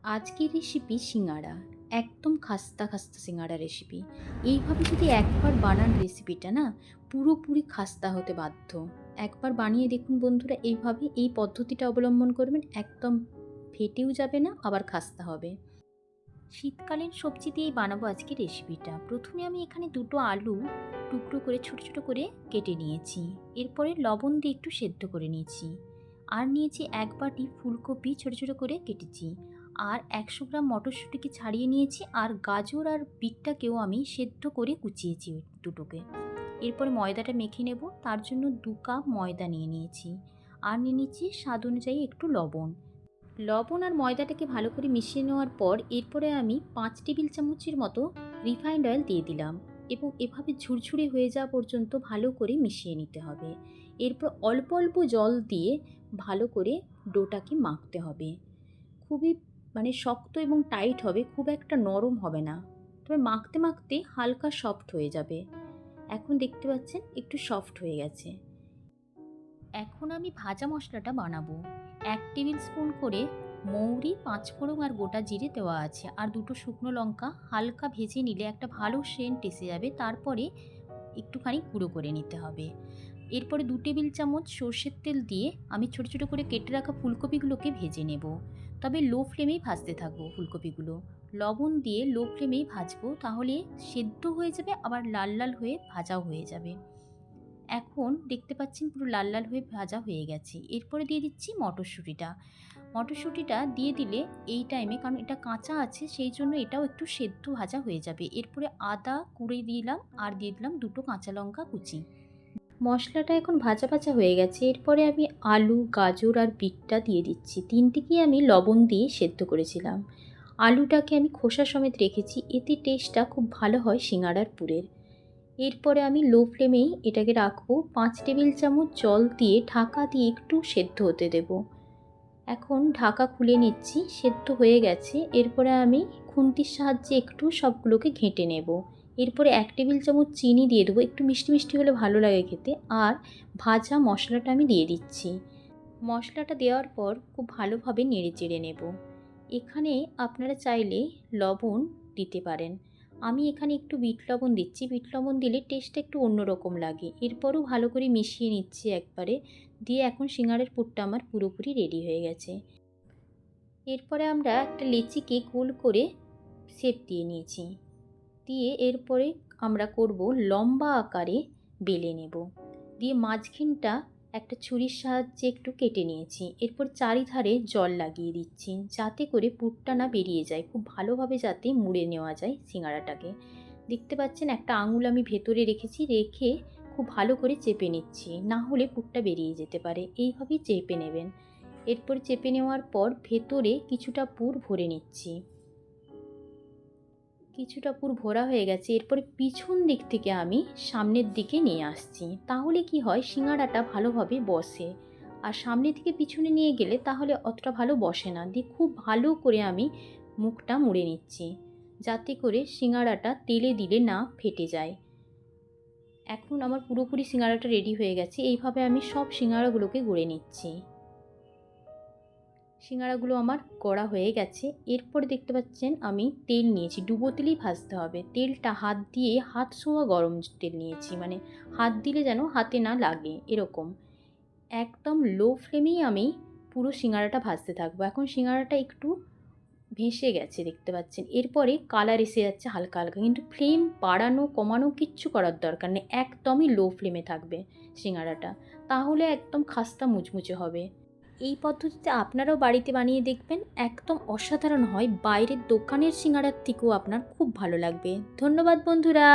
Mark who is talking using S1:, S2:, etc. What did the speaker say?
S1: আজকের রেসিপি সিঙ্গাড়া। একদম খাস্তা খাস্তা সিঙ্গাড়া রেসিপি। এইভাবে যদি একবার বানান রেসিপিটা না পুরোপুরি খাস্তা হতে বাধ্য। একবার বানিয়ে দেখুন বন্ধুরা, এইভাবে এই পদ্ধতিটা অবলম্বন করবেন, একদম ফেটেও যাবে না, আবার খাস্তা হবে। শীতকালীন সবজি দিয়েই বানাবো আজকে রেসিপিটা। প্রথমে আমি এখানে দুটো আলু টুকরো করে ছোট ছোট করে কেটে নিয়েছি। এরপরে লবণ দিয়ে একটু সেদ্ধ করে নিয়েছি। আর নিয়েছি এক বাটি ফুলকপি ছোট ছোট করে কেটেছি। আর 100 গ্রাম মটরশুঁটিকে ছাড়িয়ে নিয়েছি। আর গাজর আর বিটটাকেও আমি সেদ্ধ করে কুচিয়েছি দুটোকে। এরপরে ময়দাটা মেখে নেব। তার জন্য 2 কাপ ময়দা নিয়ে নিয়েছি। আর নিয়ে নিচ্ছি স্বাদ অনুযায়ী একটু লবণ। লবণ আর ময়দাটাকে ভালো করে মিশিয়ে নেওয়ার পর এরপরে আমি 5 টেবিল চামচের মতো রিফাইন্ড অয়েল দিয়ে দিলাম এবং এভাবে ঝুরঝুরে হয়ে যাওয়া পর্যন্ত ভালো করে মিশিয়ে নিতে হবে। এরপর অল্প অল্প জল দিয়ে ভালো করে ডোটাকে মাখতে হবে। খুবই শক্ত এবং টাইট হবে, খুব একটা নরম হবে না, তবে মাখতে মাখতে হালকা সফট হয়ে যাবে। এখন দেখতে পাচ্ছেন একটু সফট হয়ে গেছে। এখন আমি ভাজা মশলাটা বানাবো। 1 টেবিল স্পুন করে মৌরি, 5 ফোড়ন আর গোটা জিরে দেওয়া আছে, আর 2টো শুকনো লঙ্কা হালকা ভেজে নিলে একটা ভালো সেন্ট এসে যাবে। তারপরে একটুখানি গুঁড়ো করে নিতে হবে। এরপরে 2 টেবিল চামচ সর্ষের তেল দিয়ে আমি ছোট ছোট করে কেটে রাখা ফুলকপিগুলোকে ভেজে নেব। তবে লো ফ্লেমেই ভাজতে থাকবো ফুলকপিগুলো। লবণ দিয়ে লো ফ্লেমেই ভাজবো, তাহলে সেদ্ধ হয়ে যাবে, আবার লাল লাল হয়ে ভাজাও হয়ে যাবে। এখন দেখতে পাচ্ছেন পুরো লাল লাল হয়ে ভাজা হয়ে গেছে। এরপরে দিয়ে দিচ্ছি মটরশুঁটিটা। মটরশুঁটিটা দিয়ে দিলে এই টাইমে, কারণ এটা কাঁচা আছে সেই জন্য এটাও একটু সেদ্ধ ভাজা হয়ে যাবে। এরপরে আদা কুড়ে দিলাম আর দিয়ে দিলাম 2টো কাঁচা লঙ্কা কুচি। মশলাটা এখন ভাজা ভাজা হয়ে গেছে। এরপরে আমি আলু, গাজর আর বিটটা দিয়ে দিচ্ছি। তিনটিকেই আমি লবণ দিয়ে সেদ্ধ করেছিলাম। আলুটাকে আমি খোসা সমেত রেখেছি, এতে টেস্টটা খুব ভালো হয় সিঙ্গাড়ার পুরের। এরপরে আমি লো ফ্লেমেই এটাকে রাখবো। 5 টেবিল চামচ জল দিয়ে ঢাকা দিয়ে একটু সেদ্ধ হতে দেব। এখন ঢাকা খুলে নিচ্ছি, সেদ্ধ হয়ে গেছে। এরপরে আমি খুন্তির সাহায্যে একটু সবগুলোকে ঘেঁটে নেব। এরপরে 1 টেবিল চামচ চিনি দিয়ে দেবো, একটু মিষ্টি মিষ্টি হলে ভালো লাগে খেতে। আর ভাজা মশলাটা আমি দিয়ে দিচ্ছি। মশলাটা দেওয়ার পর খুব ভালোভাবে নেড়ে চেড়ে নেব। এখানে আপনারা চাইলে লবণ দিতে পারেন। আমি এখানে একটু বিট লবণ দিচ্ছি। বিট লবণ দিলে টেস্টটা একটু অন্যরকম লাগে। এরপরও ভালো করে মিশিয়ে নিচ্ছি একবারে। দিয়ে এখন সিঙ্গাড়ার পুরটা আমার পুরোপুরি রেডি হয়ে গেছে। এরপরে আমরা একটা লেচিকে গোল করে শেপ দিয়ে নিয়েছি। দিয়ে এরপরে আমরা করব লম্বা আকারে বেলে নেব। দিয়ে মাঝখানটা একটা ছুরির সাহায্যে একটু কেটে নিয়েছি। এরপর চারিধারে জল লাগিয়ে দিচ্ছি, যাতে করে পুরটা না বেরিয়ে যায়, খুব ভালোভাবে যাতে মুড়ে নেওয়া যায় সিঙ্গাড়াটাকে। দেখতে পাচ্ছেন একটা আঙুল আমি ভেতরে রেখেছি, রেখে খুব ভালো করে চেপে নিচ্ছি, না হলে পুরটা বেরিয়ে যেতে পারে। এইভাবেই চেপে নেবেন। এরপর চেপে নেওয়ার পর ভেতরে কিছুটা পুর ভরে নিচ্ছি। কিছুটা পুর ভরা হয়ে গেছে। এরপরে পিছন দিক থেকে আমি সামনের দিকে নিয়ে আসছি, তাহলে কি হয় সিঙ্গাড়াটা ভালোভাবে বসে। আর সামনে থেকে পিছনে নিয়ে গেলে তাহলে অতটা ভালো বসে না। দিয়ে খুব ভালো করে আমি মুখটা মুড়ে নিচ্ছি, যাতে করে সিঙ্গাড়াটা তেলে দিলে না ফেটে যায়। এখন আমার পুরোপুরি সিঙ্গাড়াটা রেডি হয়ে গেছে। এইভাবে আমি সব সিঙ্গাড়াগুলোকে গড়ে নিচ্ছি। সিঙ্গাড়াগুলো আমার করা হয়ে গেছে। এরপরে দেখতে পাচ্ছেন আমি তেল নিয়েছি, ডুবো তেলেই ভাজতে হবে। তেলটা হাত দিয়ে হাত ছোঁয়া গরম তেল নিয়েছি, হাত দিলে যেন হাতে না লাগে এরকম। একদম লো ফ্লেমেই আমি পুরো সিঙ্গাড়াটা ভাজতে থাকবো। এখন সিঙ্গাড়াটা একটু ভেসে গেছে দেখতে পাচ্ছেন। এরপরে কালার এসে যাচ্ছে হালকা হালকা, কিন্তু ফ্লেম বাড়ানো কমানো কিচ্ছু করার দরকার নেই, একদমই লো ফ্লেমে থাকবে সিঙ্গাড়াটা, তাহলে একদম খাস্তা মুচমুচে হবে। এই পদ্ধতিতে আপনারাও বাড়িতে বানিয়ে দেখবেন, একদম অসাধারণ হয়। বাইরের দোকানের সিঙ্গাড়ার থেকেও আপনার খুব ভালো লাগবে। ধন্যবাদ বন্ধুরা।